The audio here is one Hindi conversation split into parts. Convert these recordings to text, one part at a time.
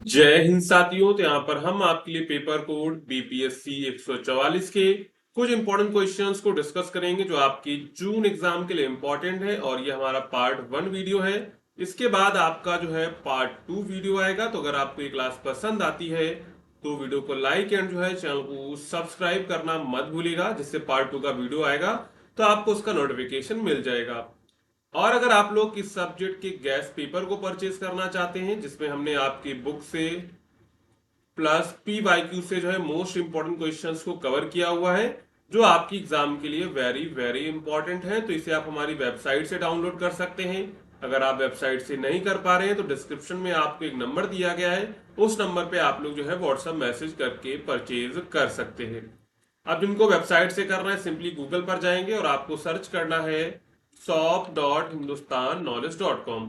जय हिंद साथियों। तो यहाँ पर हम आपके लिए पेपर कोड बीपीएससी 144 के कुछ इंपॉर्टेंट क्वेश्चंस को डिस्कस करेंगे जो आपकी जून एग्जाम के लिए इंपॉर्टेंट है, और ये हमारा पार्ट 1 वीडियो है। इसके बाद आपका जो है पार्ट 2 वीडियो आएगा। तो अगर आपको ये क्लास पसंद आती है तो वीडियो को लाइक एंड जो है चैनल को सब्सक्राइब करना मत भूलिएगा, जिससे पार्ट 2 का वीडियो आएगा तो आपको उसका नोटिफिकेशन मिल जाएगा। और अगर आप लोग इस सब्जेक्ट के गैस पेपर को परचेज करना चाहते हैं, जिसमें हमने आपकी बुक से प्लस PYQ से जो है मोस्ट इंपॉर्टेंट क्वेश्चंस को कवर किया हुआ है, जो आपकी एग्जाम के लिए वेरी वेरी इंपॉर्टेंट है, तो इसे आप हमारी वेबसाइट से डाउनलोड कर सकते हैं। अगर आप वेबसाइट से नहीं कर पा रहे हैं तो डिस्क्रिप्शन में आपको एक नंबर दिया गया है, उस नंबर पे आप लोग जो है व्हाट्सएप मैसेज करके परचेज कर सकते हैं। अब जिनको वेबसाइट से करना है, सिंपली गूगल पर जाएंगे और आपको सर्च करना है shop.hindustanknowledge.com।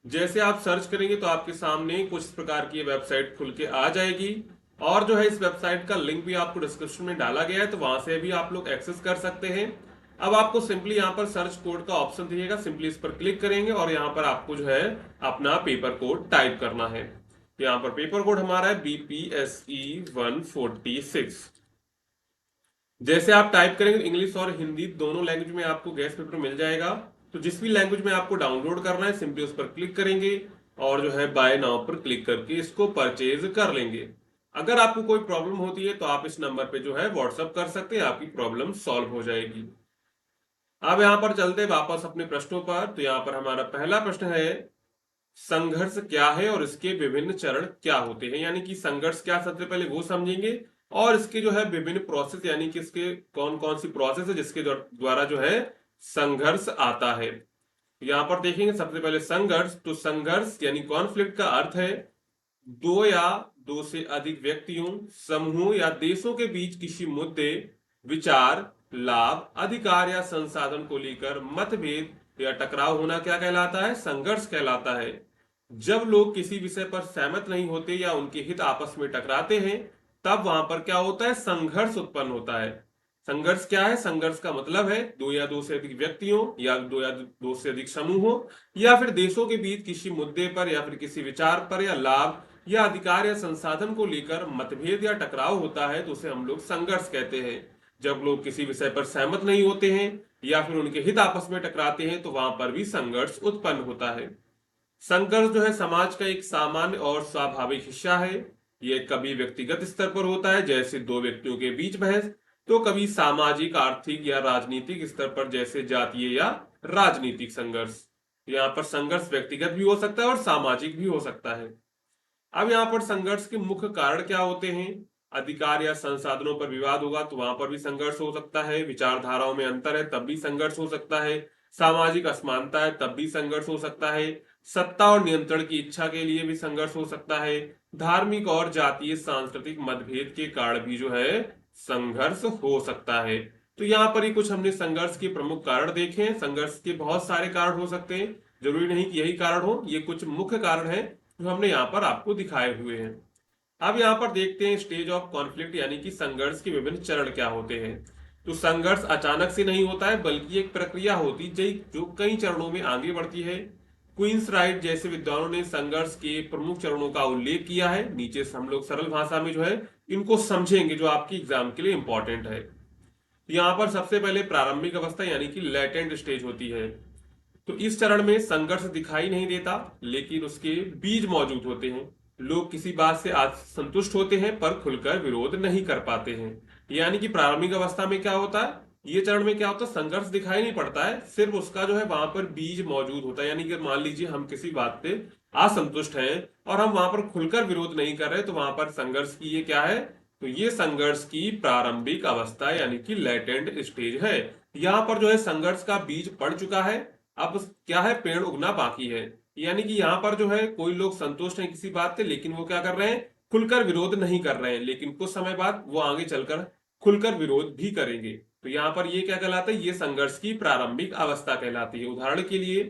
जैसे आप सर्च करेंगे तो आपके सामने कुछ इस प्रकार की वेबसाइट खुल के आ जाएगी, और जो है इस वेबसाइट का लिंक भी आपको डिस्क्रिप्शन में डाला गया है, तो वहां से भी आप लोग एक्सेस कर सकते हैं। अब आपको सिंपली यहाँ पर सर्च कोड का ऑप्शन दिखेगा, सिंपली इस पर क्लिक करेंगे और यहाँ पर आपको जो है अपना पेपर कोड टाइप करना है। यहाँ पर पेपर कोड हमारा है BPSE 146। जैसे आप टाइप करेंगे इंग्लिश और हिंदी दोनों लैंग्वेज में आपको गैस पेपर मिल जाएगा। तो जिस भी लैंग्वेज में आपको डाउनलोड करना है, सिंपली उस पर क्लिक करेंगे और जो है बाय नाउ पर क्लिक करके इसको परचेज कर लेंगे। अगर आपको कोई प्रॉब्लम होती है तो आप इस नंबर पे जो है व्हाट्सअप कर सकते हैं, आपकी प्रॉब्लम सॉल्व हो जाएगी। अब यहाँ पर चलते वापस अपने प्रश्नों पर। तो यहाँ पर हमारा पहला प्रश्न है, संघर्ष क्या है और इसके विभिन्न चरण क्या होते हैं। यानी कि संघर्ष क्या, सबसे पहले वो समझेंगे, और इसके जो है विभिन्न प्रोसेस, यानी कि इसके कौन कौन सी प्रोसेस है जिसके द्वारा जो है संघर्ष आता है। यहाँ पर देखेंगे सबसे पहले संघर्ष। तो संघर्ष यानी कॉन्फ्लिक्ट का अर्थ है दो या दो से अधिक व्यक्तियों, समूहों या देशों के बीच किसी मुद्दे, विचार, लाभ, अधिकार या संसाधन को लेकर मतभेद या टकराव होना क्या कहलाता है, संघर्ष कहलाता है। जब लोग किसी विषय पर सहमत नहीं होते या उनके हित आपस में टकराते हैं, तब वहां पर क्या होता है, संघर्ष उत्पन्न होता है। संघर्ष क्या है, संघर्ष का मतलब है दो या दो से अधिक व्यक्तियों या दो से अधिक समूहों या फिर देशों के बीच किसी मुद्दे पर या फिर किसी विचार पर या लाभ या अधिकार या संसाधन को लेकर मतभेद या टकराव होता है, तो उसे हम लोग संघर्ष कहते हैं। जब लोग किसी विषय पर सहमत नहीं होते हैं या फिर उनके हित आपस में टकराते हैं, तो वहां पर भी संघर्ष उत्पन्न होता है। संघर्ष जो है समाज का एक सामान्य और स्वाभाविक हिस्सा है। ये कभी व्यक्तिगत स्तर पर होता है, जैसे दो व्यक्तियों के बीच बहस, तो कभी सामाजिक, आर्थिक या राजनीतिक स्तर पर, जैसे जातीय या राजनीतिक संघर्ष। यहाँ पर संघर्ष व्यक्तिगत भी हो सकता है और सामाजिक भी हो सकता है। अब यहाँ पर संघर्ष के मुख्य कारण क्या होते हैं, अधिकार या संसाधनों पर विवाद होगा तो वहां पर भी संघर्ष हो सकता है, विचारधाराओं में अंतर है तब भी संघर्ष हो सकता है, सामाजिक असमानता है तब भी संघर्ष हो सकता है, सत्ता और नियंत्रण की इच्छा के लिए भी संघर्ष हो सकता है, धार्मिक और जातीय सांस्कृतिक मतभेद के कारण भी जो है संघर्ष हो सकता है। तो यहाँ पर ही कुछ हमने संघर्ष के प्रमुख कारण देखे हैं। संघर्ष के बहुत सारे कारण हो सकते हैं, जरूरी नहीं कि यही कारण हो, ये कुछ मुख्य कारण है जो हमने यहाँ पर आपको दिखाए हुए हैं। अब यहाँ पर देखते हैं स्टेज ऑफ कॉन्फ्लिक्ट, यानी कि संघर्ष के विभिन्न चरण क्या होते हैं। तो संघर्ष अचानक से नहीं होता है, बल्कि एक प्रक्रिया होती है जो कई चरणों में आगे बढ़ती है। क्वींस राइट जैसे विद्वानों ने संघर्ष के प्रमुख चरणों का उल्लेख किया है। नीचे से हम लोग सरल भाषा में जो है इनको समझेंगे, जो आपकी एग्जाम के लिए इंपॉर्टेंट है। यहाँ पर सबसे पहले प्रारंभिक अवस्था यानी कि लेटेंट स्टेज होती है। तो इस चरण में संघर्ष दिखाई नहीं देता, लेकिन उसके बीज मौजूद होते हैं। लोग किसी बात से संतुष्ट होते हैं पर खुलकर विरोध नहीं कर पाते हैं। यानी कि प्रारंभिक अवस्था में क्या होता है, ये चरण में क्या होता है, संघर्ष दिखाई नहीं पड़ता है, सिर्फ उसका जो है वहां पर बीज मौजूद होता है। यानी कि मान लीजिए हम किसी बात पे असंतुष्ट हैं और हम वहां पर खुलकर विरोध नहीं कर रहे, तो वहां पर संघर्ष की ये क्या है, तो ये संघर्ष की प्रारंभिक अवस्था यानी कि लेटेंट स्टेज है। यहाँ पर जो है संघर्ष का बीज पड़ चुका है, अब क्या है, पेड़ उगना बाकी है। यानी कि यहाँ पर जो है कोई लोग संतुष्ट हैं किसी बात से, लेकिन वो क्या कर रहे हैं, खुलकर विरोध नहीं कर रहे हैं, लेकिन कुछ समय बाद वो आगे चलकर खुलकर विरोध भी करेंगे। तो यहाँ पर ये क्या कहलाता है, ये संघर्ष की प्रारंभिक अवस्था कहलाती है। उदाहरण के लिए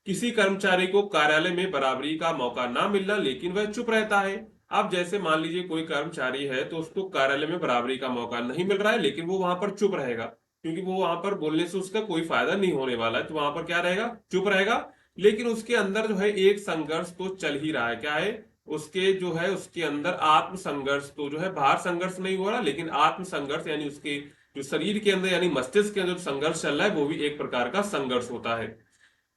किसी कर्मचारी को कार्यालय में बराबरी का मौका ना मिलना, लेकिन वह चुप रहता है। अब जैसे मान लीजिए कोई कर्मचारी है तो उसको कार्यालय में बराबरी का मौका नहीं मिल रहा है, लेकिन वो वहां पर चुप रहेगा, क्योंकि वो वहां पर बोलने से उसका कोई फायदा नहीं होने वाला है, तो वहां पर क्या रहेगा, चुप रहेगा। लेकिन उसके अंदर जो है एक संघर्ष तो चल ही रहा है, क्या है, उसके जो है उसके अंदर आत्म संघर्ष, तो जो है बाहर संघर्ष नहीं हो रहा, लेकिन आत्म संघर्ष यानी उसके जो शरीर के अंदर यानी मस्तिष्क के अंदर जो संघर्ष चल रहा है वो भी एक प्रकार का संघर्ष होता है।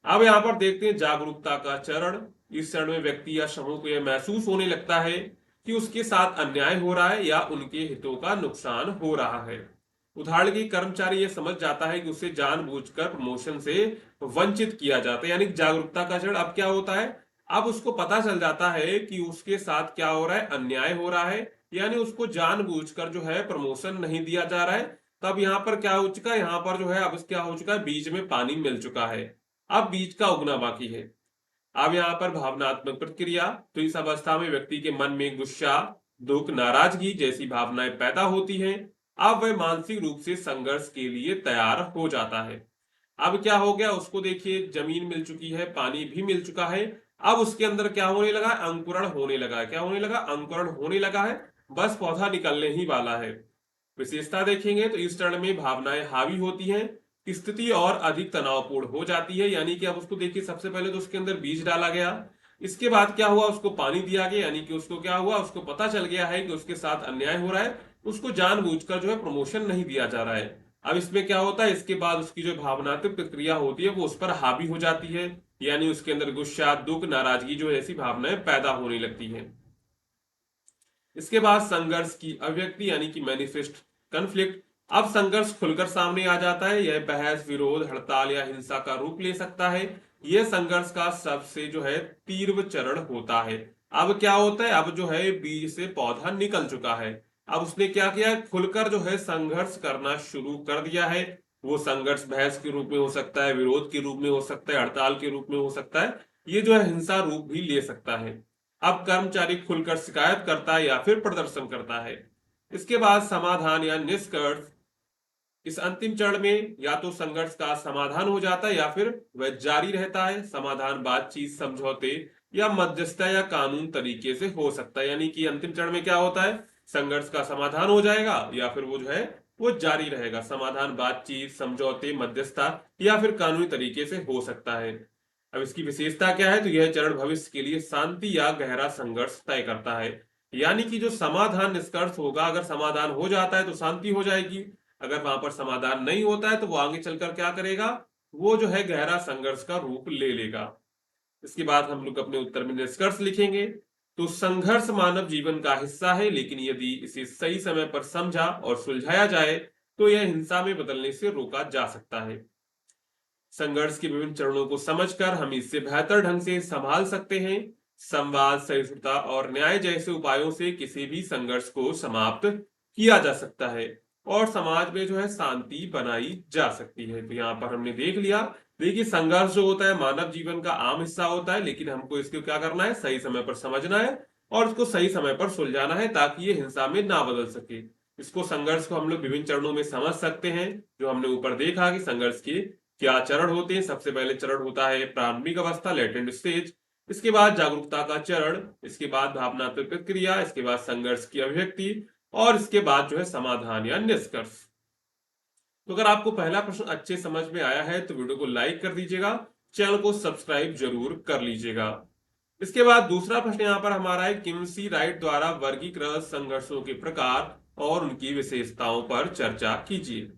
अब यहाँ पर देखते हैं जागरूकता का चरण। इस चरण में व्यक्ति या समूह को यह महसूस होने लगता है कि उसके साथ अन्याय हो रहा है या उनके हितों का नुकसान हो रहा है। उदाहरण के कर्मचारी यह समझ जाता है कि उसे जानबूझकर प्रमोशन से वंचित किया जाता है, यानी जागरूकता का चरण अब क्या होता है, अब उसको पता चल जाता है कि उसके साथ क्या हो रहा है, अन्याय हो रहा है, यानी उसको जानबूझकर जो है प्रमोशन नहीं दिया जा रहा है। तब यहाँ पर क्या हो चुका है, यहाँ पर जो है अब क्या हो चुका है, बीज में पानी मिल चुका है, अब बीज का उगना बाकी है। अब यहाँ पर भावनात्मक प्रतिक्रिया, तो इस अवस्था में व्यक्ति के मन में गुस्सा, दुख, नाराजगी जैसी भावनाएं पैदा होती हैं। अब वह मानसिक रूप से संघर्ष के लिए तैयार हो जाता है। अब क्या हो गया, उसको देखिए जमीन मिल चुकी है, पानी भी मिल चुका है। अब उसके अंदर क्या होने लगा, अंकुरण होने लगा है। क्या होने लगा, अंकुरण होने लगा है, बस पौधा निकलने ही वाला है। विशेषता देखेंगे तो इस चरण में भावनाएं हावी होती हैं, स्थिति और अधिक तनावपूर्ण हो जाती है। यानी कि अब उसको देखिए, सबसे पहले तो उसके अंदर बीज डाला गया, इसके बाद क्या हुआ, उसको पानी दिया गया, यानी कि उसको क्या हुआ, उसको पता चल गया है कि उसके साथ अन्याय हो रहा है, उसको जानबूझकर जो है प्रमोशन नहीं दिया जा रहा है। अब इसमें क्या होता है, इसके बाद उसकी जो भावनात्मक प्रक्रिया होती है वो उस पर हावी हो जाती है, यानी उसके अंदर गुस्सा, दुख, नाराजगी जो ऐसी भावनाएं पैदा होने लगती हैं। इसके बाद संघर्ष की अभिव्यक्ति यानी कि मैनिफेस्ट कन्फ्लिक्ट। अब संघर्ष खुलकर सामने आ जाता है, यह बहस, विरोध, हड़ताल या हिंसा का रूप ले सकता है। यह संघर्ष का सबसे जो है तीव्र चरण होता है। अब क्या होता है, अब जो है बीज से पौधा निकल चुका है, अब उसने क्या किया, खुलकर जो है संघर्ष करना शुरू कर दिया है। वो संघर्ष बहस के रूप में हो सकता है, विरोध के रूप में हो सकता है, हड़ताल के रूप में हो सकता है, ये जो है हिंसा रूप भी ले सकता है। अब कर्मचारी खुलकर शिकायत करता है या फिर प्रदर्शन करता है। इसके बाद समाधान या निष्कर्ष। इस अंतिम चरण में या तो संघर्ष का समाधान हो जाता है या फिर वह जारी रहता है। समाधान बातचीत, समझौते या मध्यस्थता या कानून तरीके से हो सकता है। यानी कि अंतिम चरण में क्या होता है, संघर्ष का समाधान हो जाएगा या फिर वो जो है वो जारी रहेगा। समाधान बातचीत, समझौते, मध्यस्थता या फिर कानूनी तरीके से हो सकता है। अब इसकी विशेषता क्या है, तो यह चरण भविष्य के लिए शांति या गहरा संघर्ष तय करता है। यानी कि जो समाधान निष्कर्ष होगा, अगर समाधान हो जाता है तो शांति हो जाएगी, अगर वहां पर समाधान नहीं होता है तो वो आगे चलकर क्या करेगा, वो जो है गहरा संघर्ष का रूप ले लेगा। इसके बाद हम लोग अपने उत्तर में निष्कर्ष लिखेंगे। तो संघर्ष मानव जीवन का हिस्सा है, लेकिन यदि इसे सही समय पर समझा और सुलझाया जाए तो यह हिंसा में बदलने से रोका जा सकता है। संघर्ष के विभिन्न चरणों को समझकर हम इससे बेहतर ढंग से संभाल सकते हैं। संवाद, सहिष्णुता और न्याय जैसे उपायों से किसी भी संघर्ष को समाप्त किया जा सकता है और समाज में जो है शांति बनाई जा सकती है। तो यहाँ पर हमने देख लिया, देखिए संघर्ष जो होता है मानव जीवन का आम हिस्सा होता है, लेकिन हमको इसको क्या करना है, सही समय पर समझना है और उसको सही समय पर सुलझाना है ताकि ये हिंसा में ना बदल सके। इसको संघर्ष को हम लोग विभिन्न चरणों में समझ सकते हैं, जो हमने ऊपर देखा कि संघर्ष के क्या चरण होते हैं। सबसे पहले चरण होता है प्रारंभिक अवस्था, लेटेंट स्टेज। इसके बाद जागरूकता का चरण, इसके बाद भावनात्मक प्रतिक्रिया, इसके बाद संघर्ष की अभिव्यक्ति और इसके बाद जो है समाधान या निष्कर्ष। तो अगर आपको पहला प्रश्न अच्छे समझ में आया है तो वीडियो को लाइक कर दीजिएगा, चैनल को सब्सक्राइब जरूर कर लीजिएगा। इसके बाद दूसरा प्रश्न यहाँ पर हमारा है, किम्सी राइट द्वारा वर्गीकृत संघर्षों के प्रकार और उनकी विशेषताओं पर चर्चा कीजिए।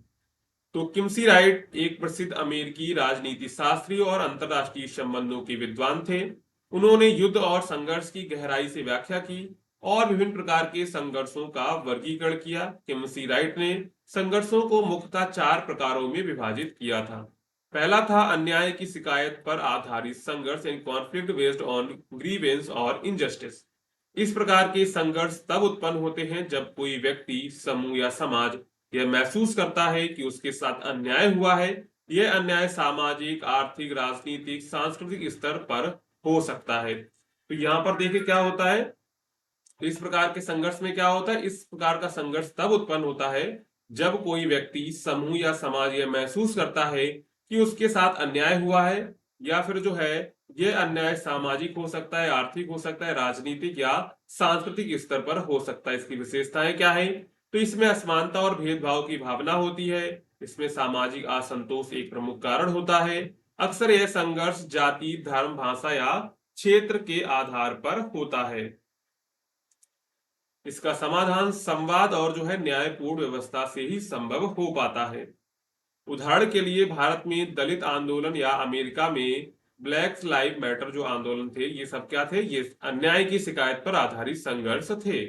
तो किम्सी राइट एक प्रसिद्ध अमेरिकी राजनीति शास्त्री और अंतरराष्ट्रीय संबंधों के विद्वान थे। उन्होंने युद्ध और संघर्ष की गहराई से व्याख्या की और विभिन्न प्रकार के संघर्षों का वर्गीकरण किया। किम्सी राइट ने संघर्षों को मुख्यतः 4 प्रकारों में विभाजित किया था। पहला था अन्याय की शिकायत पर आधारित संघर्ष, यानी कॉन्फ्लिक्ट बेस्ड ऑन ग्रीवेंस और इनजस्टिस। इस प्रकार के संघर्ष तब उत्पन्न होते हैं जब कोई व्यक्ति, समूह या समाज यह महसूस करता है कि उसके साथ अन्याय हुआ है। यह अन्याय सामाजिक, आर्थिक, राजनीतिक, सांस्कृतिक स्तर पर हो सकता है। तो यहाँ पर देखिए क्या होता है, तो इस प्रकार के संघर्ष में क्या होता है, इस प्रकार का संघर्ष तब उत्पन्न होता है जब कोई व्यक्ति, समूह या समाज यह महसूस करता है कि उसके साथ अन्याय हुआ है, या फिर जो है यह अन्याय सामाजिक हो सकता है, आर्थिक हो सकता है, राजनीतिक या सांस्कृतिक स्तर पर हो सकता है। इसकी विशेषताएं क्या है, तो इसमें असमानता और भेदभाव की भावना होती है। इसमें सामाजिक असंतोष एक प्रमुख कारण होता है। अक्सर यह संघर्ष जाति, धर्म, भाषा या क्षेत्र के आधार पर होता है। इसका समाधान संवाद और जो है न्यायपूर्ण व्यवस्था से ही संभव हो पाता है। उदाहरण के लिए भारत में दलित आंदोलन या अमेरिका में ब्लैक लाइव मैटर जो आंदोलन थे, ये सब क्या थे? ये अन्याय की शिकायत पर आधारित संघर्ष थे।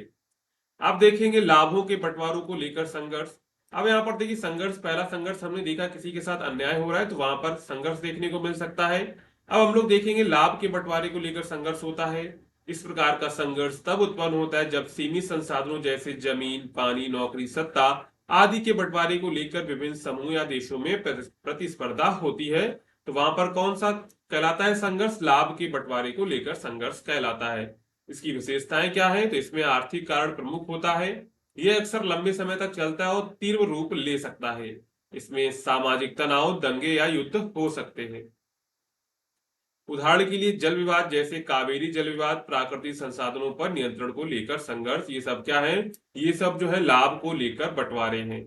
आप देखेंगे लाभों के बंटवारों को लेकर संघर्ष। अब यहाँ पर देखिए संघर्ष, पहला संघर्ष हमने देखा किसी के साथ अन्याय हो रहा है तो वहां पर संघर्ष देखने को मिल सकता है। अब हम लोग देखेंगे लाभ के बंटवारे को लेकर संघर्ष होता है। इस प्रकार का संघर्ष तब उत्पन्न होता है जब सीमित संसाधनों जैसे जमीन, पानी, नौकरी, सत्ता आदि के बंटवारे को लेकर विभिन्न समूह या देशों में प्रतिस्पर्धा होती है। तो वहां पर कौन सा कहलाता है संघर्ष? लाभ के बंटवारे को लेकर संघर्ष कहलाता है। इसकी विशेषताएं क्या है? तो इसमें आर्थिक कारण प्रमुख होता है। यह अक्सर लंबे समय तक चलता है और तीव्र रूप ले सकता है। इसमें सामाजिक तनाव, दंगे या युद्ध हो सकते हैं। उदाहरण के लिए जल विवाद जैसे कावेरी जल विवाद, प्राकृतिक संसाधनों पर नियंत्रण को लेकर संघर्ष, ये सब क्या है? ये सब जो है लाभ को लेकर बंटवारे हैं।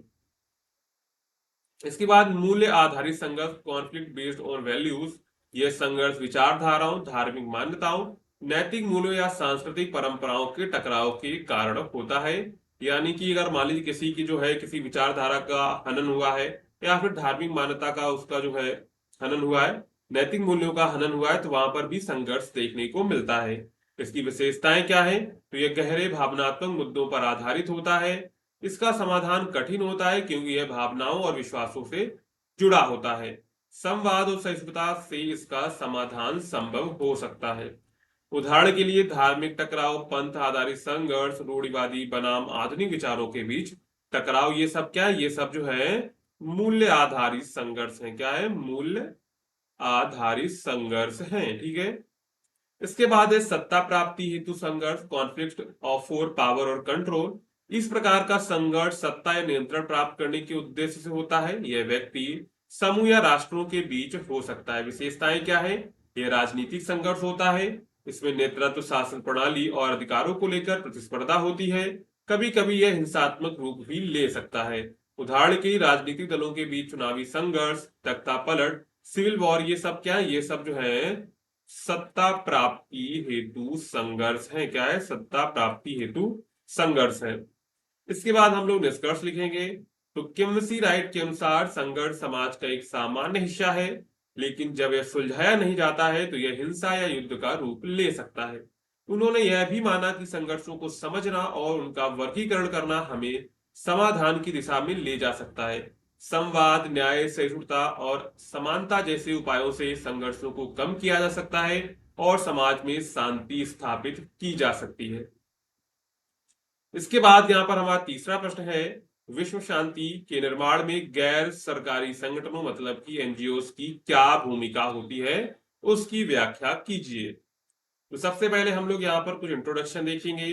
इसके बाद मूल्य आधारित संघर्ष, कॉन्फ्लिक्ट बेस्ड ऑन वैल्यूज। यह संघर्ष विचारधाराओं, धार्मिक मान्यताओं, नैतिक मूल्यों या सांस्कृतिक परंपराओं के टकराव के कारण होता है। यानी कि अगर मान लीजिए किसी की जो है किसी विचारधारा का हनन हुआ है या फिर धार्मिक मान्यता का उसका जो है हनन हुआ है, नैतिक मूल्यों का हनन हुआ है, तो वहां पर भी संघर्ष देखने को मिलता है। इसकी विशेषताएं क्या है? तो यह गहरे भावनात्मक मुद्दों पर आधारित होता है। इसका समाधान कठिन होता है क्योंकि यह भावनाओं और विश्वासों से जुड़ा होता है। संवाद और सहिष्णुता से इसका समाधान संभव हो सकता है। उदाहरण के लिए धार्मिक टकराव, पंथ आधारित संघर्ष, रूढ़िवादी बनाम आधुनिक विचारों के बीच टकराव, ये सब क्या है? ये सब जो है मूल्य आधारित संघर्ष है। क्या है? मूल्य आधारित संघर्ष है। ठीक है। इसके बाद है सत्ता प्राप्ति हेतु संघर्ष, कॉन्फ्लिक्ट ऑफ फॉर पावर और कंट्रोल। इस प्रकार का संघर्ष सत्ता या नियंत्रण प्राप्त करने के उद्देश्य से होता है। यह व्यक्ति, समूह या राष्ट्रों के बीच हो सकता है। विशेषताएं क्या है? यह राजनीतिक संघर्ष होता है। इसमें नेतृत्व, शासन प्रणाली और अधिकारों को लेकर प्रतिस्पर्धा होती है। कभी कभी यह हिंसात्मक रूप भी ले सकता है। उदाहरण के लिए राजनीतिक दलों के बीच चुनावी संघर्ष, तख्ता पलट, सिविल वॉर, ये सब क्या है? ये सब जो है सत्ता प्राप्ति हेतु संघर्ष है। क्या है? सत्ता प्राप्ति हेतु संघर्ष है। इसके बाद हम लोग निष्कर्ष लिखेंगे। तो किमसी राइट के अनुसार संघर्ष समाज का एक सामान्य हिस्सा है, लेकिन जब यह सुलझाया नहीं जाता है तो यह हिंसा या युद्ध का रूप ले सकता है। उन्होंने यह भी माना कि संघर्षों को समझना और उनका वर्गीकरण करना हमें समाधान की दिशा में ले जा सकता है। संवाद, न्याय, सहिष्णुता और समानता जैसे उपायों से संघर्षों को कम किया जा सकता है और समाज में शांति स्थापित की जा सकती है। इसके बाद यहाँ पर हमारा तीसरा प्रश्न है, विश्व शांति के निर्माण में गैर सरकारी संगठनों मतलब कि एनजीओस की क्या भूमिका होती है, उसकी व्याख्या कीजिए। तो सबसे पहले हम लोग यहाँ पर कुछ इंट्रोडक्शन देखेंगे।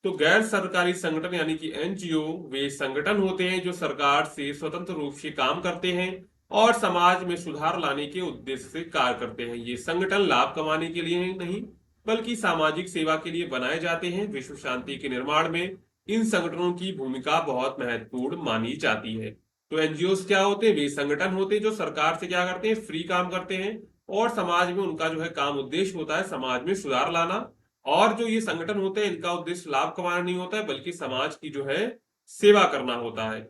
तो गैर सरकारी संगठन यानी कि एनजीओ वे संगठन होते हैं जो सरकार से स्वतंत्र रूप से काम करते हैं और समाज में सुधार लाने के उद्देश्य से कार्य करते हैं। ये संगठन लाभ कमाने के लिए नहीं बल्कि सामाजिक सेवा के लिए बनाए जाते हैं। विश्व शांति के निर्माण में इन संगठनों की भूमिका बहुत महत्वपूर्ण मानी जाती है। तो एनजीओ क्या होते हैं? वे संगठन होते हैं जो सरकार से क्या करते हैं? फ्री काम करते हैं और समाज में उनका जो है काम उद्देश्य होता है समाज में सुधार लाना। और जो ये संगठन होते हैं इनका उद्देश्य लाभ कमाना नहीं होता है बल्कि समाज की जो है सेवा करना होता है।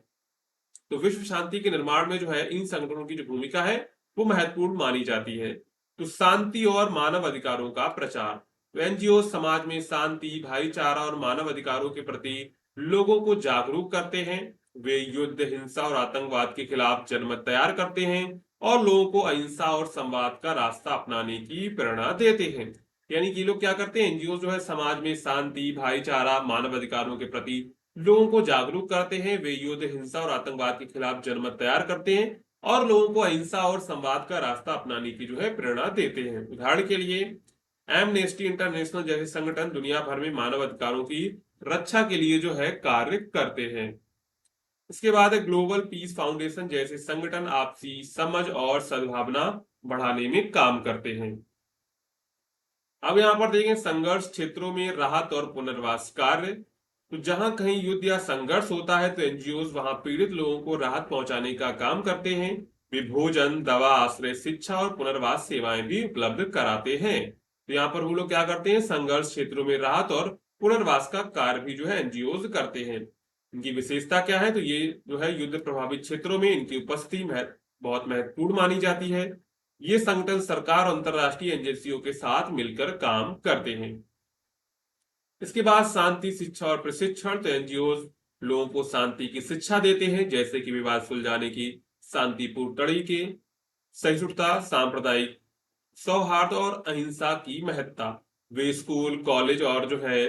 तो विश्व शांति के निर्माण में जो है इन संगठनों की जो भूमिका है वो महत्वपूर्ण मानी जाती है। तो शांति और मानव अधिकारों का प्रचार, तो एनजीओ समाज में शांति, भाईचारा और मानव अधिकारों के प्रति लोगों को जागरूक करते हैं। वे युद्ध, हिंसा और आतंकवाद के खिलाफ जनमत तैयार करते हैं और लोगों को अहिंसा और संवाद का रास्ता अपनाने की प्रेरणा देते हैं। यानी कि लोग क्या करते हैं? एनजीओ जो है समाज में शांति, भाईचारा, मानव अधिकारों के प्रति लोगों को जागरूक करते हैं। वे युद्ध, हिंसा और आतंकवाद के खिलाफ जनमत तैयार करते हैं और लोगों को अहिंसा और संवाद का रास्ता अपनाने की जो है प्रेरणा देते हैं। उदाहरण के लिए एमनेस्टी इंटरनेशनल जैसे संगठन दुनिया भर में मानव अधिकारों की रक्षा के लिए जो है कार्य करते हैं। इसके बाद ग्लोबल पीस फाउंडेशन जैसे संगठन आपसी समझ और सद्भावना बढ़ाने में काम करते हैं। अब यहाँ पर देखें संघर्ष क्षेत्रों में राहत और पुनर्वास कार्य। तो जहां कहीं युद्ध या संघर्ष होता है तो एनजीओ वहां पीड़ित लोगों को राहत पहुंचाने का काम करते हैं। वे भोजन, दवा, आश्रय, शिक्षा और पुनर्वास सेवाएं भी उपलब्ध कराते हैं। तो यहाँ पर वो लोग क्या करते हैं, संघर्ष क्षेत्रों में राहत और पुनर्वास का कार्य भी जो है एनजीओ करते हैं। इनकी विशेषता क्या है, तो ये जो है युद्ध प्रभावित क्षेत्रों में इनकी उपस्थिति बहुत महत्वपूर्ण मानी जाती है। ये संगठन सरकार और अंतरराष्ट्रीय एजेंसियों के साथ मिलकर काम करते हैं। इसके बाद शांति शिक्षा और प्रशिक्षण, तो एनजीओ लोगों को शांति की शिक्षा देते हैं, जैसे कि विवाद सुलझाने की शांतिपूर्ण तरीके, सहिष्णुता, सांप्रदायिक सौहार्द और अहिंसा की महत्ता। वे स्कूल कॉलेज और जो है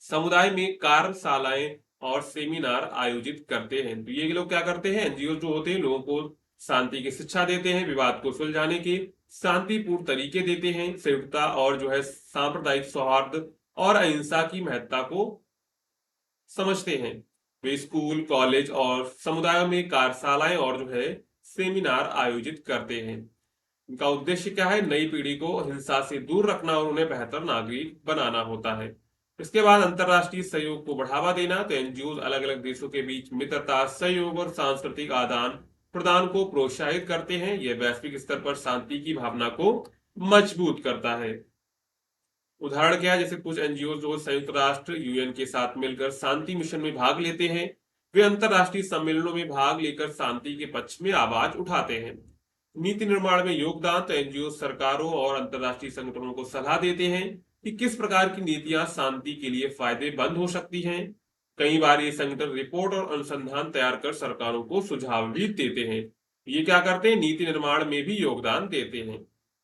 समुदाय में कार्यशालाएं और सेमिनार आयोजित करते हैं। तो ये लोग क्या करते हैं, एनजीओ जो होते हैं लोगों को शांति की शिक्षा देते हैं, विवाद को सुलझाने के शांतिपूर्ण तरीके देते हैं, सहिष्णुता और जो है सांप्रदायिक सौहार्द और अहिंसा की महत्ता को समझते हैं। वे स्कूल कॉलेज और समुदायों में कार्यशालाएं और जो है सेमिनार आयोजित करते हैं। इनका उद्देश्य क्या है, नई पीढ़ी को हिंसा से दूर रखना और उन्हें बेहतर नागरिक बनाना होता है। इसके बाद अंतरराष्ट्रीय सहयोग को बढ़ावा देना, तो एनजीओ अलग अलग देशों के बीच मित्रता, सहयोग और सांस्कृतिक आदान प्रदान को प्रोत्साहित करते हैं। यह वैश्विक स्तर पर शांति की भावना को मजबूत करता है। उदाहरण क्या है, जैसे कुछ एनजीओ जो संयुक्त राष्ट्र यूएन के साथ मिलकर शांति मिशन में भाग लेते हैं। वे अंतरराष्ट्रीय सम्मेलनों में भाग लेकर शांति के पक्ष में आवाज उठाते हैं। नीति निर्माण में योगदान, तो एनजीओ सरकारों और अंतरराष्ट्रीय संगठनों को सलाह देते हैं कि किस प्रकार की नीतियां शांति के लिए फायदेमंद हो सकती हैं। कई बार ये संगठन रिपोर्ट और अनुसंधान तैयार कर सरकारों को सुझाव भी देते हैं। ये क्या करते हैं, नीति निर्माण में भी योगदान देते हैं।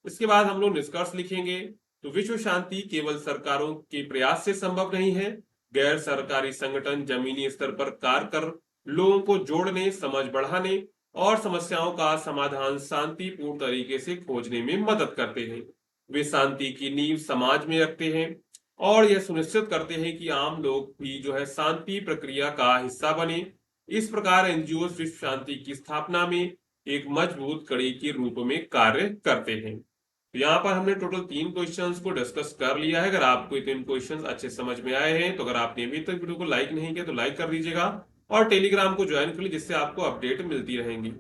इसके बाद हम लोग निष्कर्ष लिखेंगे। तो विश्व शांति केवल सरकारों के प्रयास से संभव नहीं है। गैर सरकारी संगठन जमीनी स्तर पर कार्य कर लोगों को जोड़ने, समझ बढ़ाने और समस्याओं का समाधान शांतिपूर्ण तरीके से खोजने में मदद करते हैं। वे शांति की नींव समाज में रखते हैं और यह सुनिश्चित करते हैं कि आम लोग भी जो है शांति प्रक्रिया का हिस्सा बने। इस प्रकार एनजीओ विश्व शांति की स्थापना में एक मजबूत कड़ी के रूप में कार्य करते हैं। तो यहाँ पर हमने टोटल 3 क्वेश्चंस को डिस्कस कर लिया है। अगर आपको ये 3 क्वेश्चंस अच्छे समझ में आए हैं, तो अगर आपने अभी तक वीडियो को लाइक नहीं किया तो लाइक कर दीजिएगा और टेलीग्राम को ज्वाइन कर लीजिए, जिससे आपको अपडेट मिलती रहेंगी।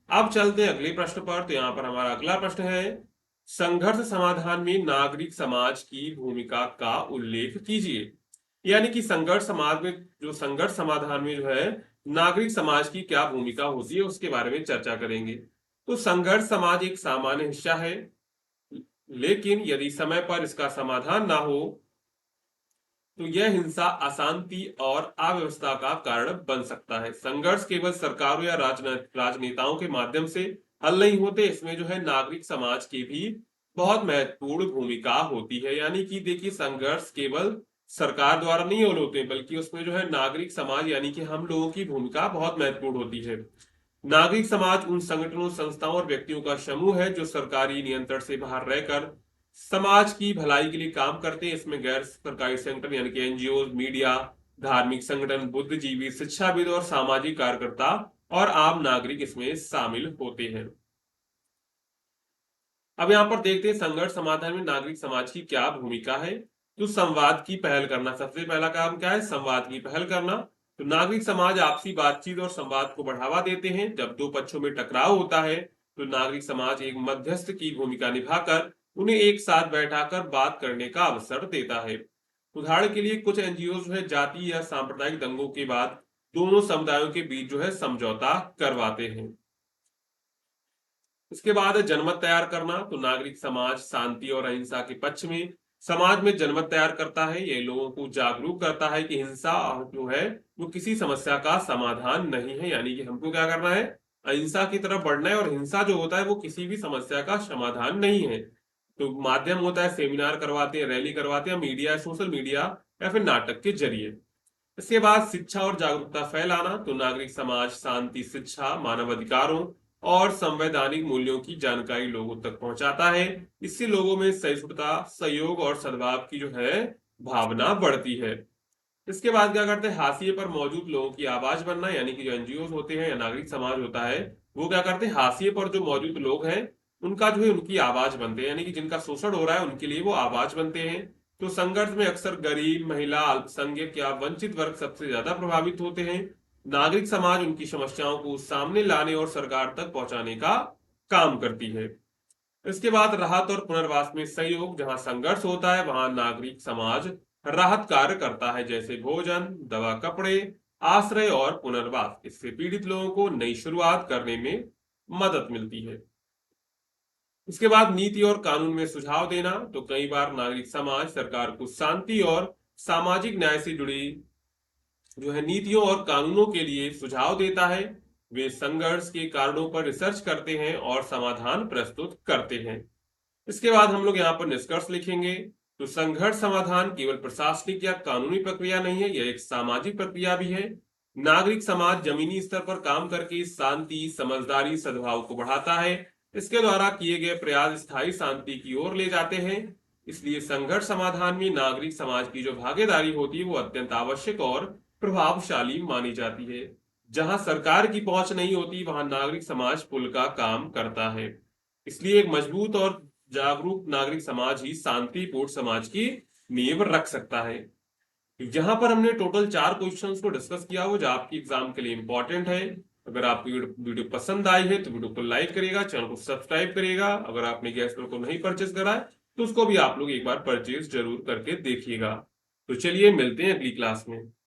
अब चलते हैं अगले प्रश्न पर। तो यहाँ पर हमारा अगला प्रश्न है, संघर्ष समाधान में नागरिक समाज की भूमिका का उल्लेख कीजिए। यानी कि संघर्ष समाज में संघर्ष समाधान में जो है नागरिक समाज की क्या भूमिका होती है, उसके बारे में चर्चा करेंगे। तो संघर्ष समाज एक सामान्य हिस्सा है, लेकिन यदि समय पर इसका समाधान ना हो तो यह हिंसा, अशांति और अव्यवस्था का कारण बन सकता है। संघर्ष केवल सरकारों या राजनेताओं के माध्यम से हल नहीं होते, इसमें जो है नागरिक समाज की भी बहुत महत्वपूर्ण भूमिका होती है। यानी कि देखिए, संघर्ष केवल सरकार द्वारा नहीं हल होते, बल्कि उसमें जो है नागरिक समाज यानी कि हम लोगों की भूमिका बहुत महत्वपूर्ण होती है। नागरिक समाज उन संगठनों, संस्थाओं और व्यक्तियों का समूह है जो सरकारी नियंत्रण से बाहर रहकर समाज की भलाई के लिए काम करते हैं। इसमें गैर सरकारी संगठन यानी कि एनजीओ, मीडिया, धार्मिक संगठन, बुद्धिजीवी, शिक्षाविद और सामाजिक कार्यकर्ता और आम नागरिक इसमें शामिल होते हैं। अब यहाँ पर देखते हैं संघर्ष समाधान में नागरिक समाज की क्या भूमिका है। तो संवाद की पहल करना, सबसे पहला काम क्या है, संवाद की पहल करना। तो नागरिक समाज आपसी बातचीत और संवाद को बढ़ावा देते हैं। जब दो पक्षों में टकराव होता है तो नागरिक समाज एक मध्यस्थ की भूमिका निभाकर उन्हें एक साथ बैठाकर बात करने का अवसर देता है। उदाहरण के लिए कुछ एनजीओ जो है जाति या सांप्रदायिक दंगों के बाद दोनों समुदायों के बीच जो है समझौता करवाते हैं। इसके बाद जनमत तैयार करना। तो नागरिक समाज शांति और अहिंसा के पक्ष में समाज में जनमत तैयार करता है। ये लोगों को जागरूक करता है कि हिंसा जो है वो किसी समस्या का समाधान नहीं है, यानी कि हमको क्या करना है, अहिंसा की तरफ बढ़ना है। और हिंसा जो होता है वो किसी भी समस्या का समाधान नहीं है। तो माध्यम होता है, सेमिनार करवाते हैं, रैली करवाते हैं, मीडिया, सोशल मीडिया या फिर नाटक के जरिए। इसके बाद शिक्षा और जागरूकता फैलाना। तो नागरिक समाज शांति, शिक्षा, मानव अधिकारों और संवैधानिक मूल्यों की जानकारी लोगों तक पहुंचाता है। इससे लोगों में सहिष्णुता, सहयोग और सद्भाव की जो है भावना बढ़ती है। इसके बाद क्या करते हैं, हाशिए पर मौजूद लोगों की आवाज बनना। यानी कि जो एनजीओ होते हैं या नागरिक समाज होता है वो क्या करते हैं, हाशिए पर जो मौजूद लोग हैं उनका जो है उनकी आवाज बनते हैं। यानी कि जिनका शोषण हो रहा है उनके लिए वो आवाज बनते हैं। तो संघर्ष में अक्सर गरीब, महिला, अल्पसंख्यक या वंचित वर्ग सबसे ज्यादा प्रभावित होते हैं। नागरिक समाज उनकी समस्याओं को सामने लाने और सरकार तक पहुंचाने का काम करती है। इसके बाद राहत और पुनर्वास में सहयोग, जहां संघर्ष होता है वहां नागरिक समाज राहत कार्य करता है, जैसे भोजन, दवा, कपड़े, आश्रय और पुनर्वास। इससे पीड़ित लोगों को नई शुरुआत करने में मदद मिलती है। इसके बाद नीति और कानून में सुझाव देना, तो कई बार नागरिक समाज सरकार को शांति और सामाजिक न्याय से जुड़ी नीतियों और कानूनों के लिए सुझाव देता है। वे संघर्ष के कारणों पर रिसर्च करते हैं और समाधान प्रस्तुत करते हैं। इसके बाद हम लोग यहाँ पर निष्कर्ष लिखेंगे। तो संघर्ष समाधान केवल प्रशासनिक या कानूनी प्रक्रिया नहीं है, यह एक सामाजिक प्रक्रिया भी है। नागरिक समाज जमीनी स्तर पर काम करके शांति, समझदारी, सद्भाव को बढ़ाता है। इसके द्वारा किए गए प्रयास स्थायी शांति की ओर ले जाते हैं। इसलिए संघर्ष समाधान में नागरिक समाज की जो भागीदारी होती है वो अत्यंत आवश्यक और प्रभावशाली मानी जाती है। जहां सरकार की पहुंच नहीं होती वहां नागरिक समाज पुल का काम करता है। इसलिए एक मजबूत और जागरूक नागरिक समाज ही शांतिपूर्ण समाज की नींव रख सकता है। यहाँ पर हमने टोटल 4 क्वेश्चंस को डिस्कस किया हो जो आपकी एग्जाम के लिए इंपॉर्टेंट है। अगर आपको वीडियो पसंद आई है तो वीडियो को लाइक करिएगा, चैनल को सब्सक्राइब करिएगा। अगर आपने गैस पेपर को नहीं परचेज करा है तो उसको भी आप लोग एक बार परचेज जरूर करके देखिएगा। तो चलिए मिलते हैं अगली क्लास में।